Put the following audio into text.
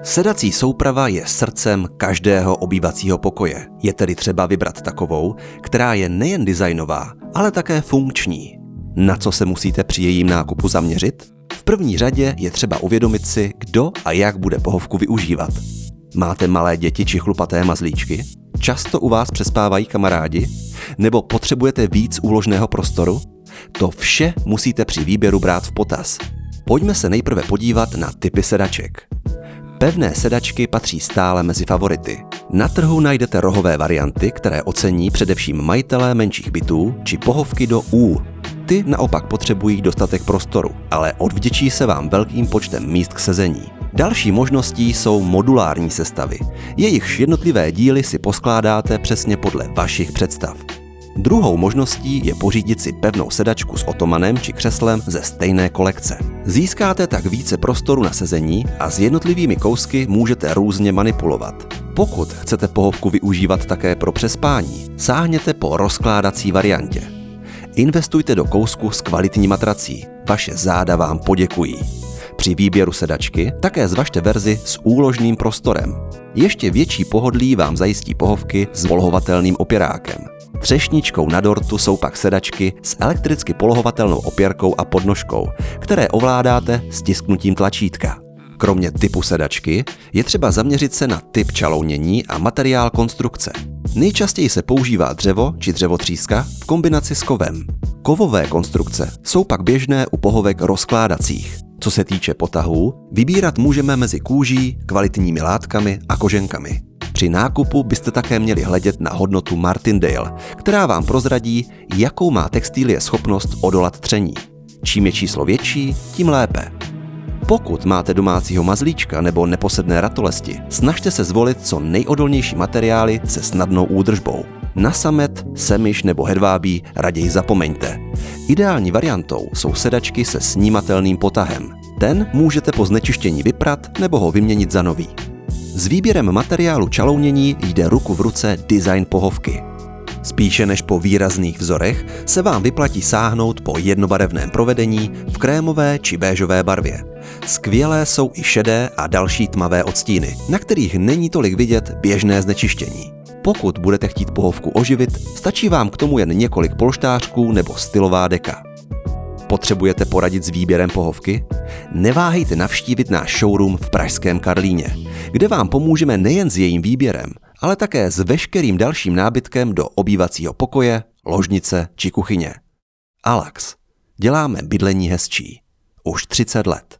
Sedací souprava je srdcem každého obývacího pokoje. Je tedy třeba vybrat takovou, která je nejen designová, ale také funkční. Na co se musíte při jejím nákupu zaměřit? V první řadě je třeba uvědomit si, kdo a jak bude pohovku využívat. Máte malé děti či chlupaté mazlíčky? Často u vás přespávají kamarádi? Nebo potřebujete víc úložného prostoru? To vše musíte při výběru brát v potaz. Pojďme se nejprve podívat na typy sedaček. Pevné sedačky patří stále mezi favority. Na trhu najdete rohové varianty, které ocení především majitelé menších bytů či pohovky do U. Ty naopak potřebují dostatek prostoru, ale odvděčí se vám velkým počtem míst k sezení. Další možností jsou modulární sestavy. Jejichž jednotlivé díly si poskládáte přesně podle vašich představ. Druhou možností je pořídit si pevnou sedačku s otomanem či křeslem ze stejné kolekce. Získáte tak více prostoru na sezení a s jednotlivými kousky můžete různě manipulovat. Pokud chcete pohovku využívat také pro přespání, sáhněte po rozkládací variantě. Investujte do kousku s kvalitní matrací, vaše záda vám poděkují. Při výběru sedačky také zvažte verzi s úložným prostorem. Ještě větší pohodlí vám zajistí pohovky s polohovatelným opěrákem. Třešničkou na dortu jsou pak sedačky s elektricky polohovatelnou opěrkou a podnožkou, které ovládáte stisknutím tlačítka. Kromě typu sedačky je třeba zaměřit se na typ čalounění a materiál konstrukce. Nejčastěji se používá dřevo či dřevotříska v kombinaci s kovem. Kovové konstrukce jsou pak běžné u pohovek rozkládacích. Co se týče potahů, vybírat můžeme mezi kůží, kvalitními látkami a koženkami. Při nákupu byste také měli hledět na hodnotu Martindale, která vám prozradí, jakou má textilie schopnost odolat tření. Čím je číslo větší, tím lépe. Pokud máte domácího mazlíčka nebo neposedné ratolesti, snažte se zvolit co nejodolnější materiály se snadnou údržbou. Na samet, semiš nebo hedvábí raději zapomeňte. Ideální variantou jsou sedačky se snímatelným potahem. Ten můžete po znečištění vyprat nebo ho vyměnit za nový. S výběrem materiálu čalounění jde ruku v ruce design pohovky. Spíše než po výrazných vzorech se vám vyplatí sáhnout po jednobarevném provedení v krémové či béžové barvě. Skvělé jsou i šedé a další tmavé odstíny, na kterých není tolik vidět běžné znečištění. Pokud budete chtít pohovku oživit, stačí vám k tomu jen několik polštářků nebo stylová deka. Potřebujete poradit s výběrem pohovky? Neváhejte navštívit náš showroom v pražském Karlíně, kde vám pomůžeme nejen s jejím výběrem, ale také s veškerým dalším nábytkem do obývacího pokoje, ložnice či kuchyně. Allax. Děláme bydlení hezčí. Už 30 let.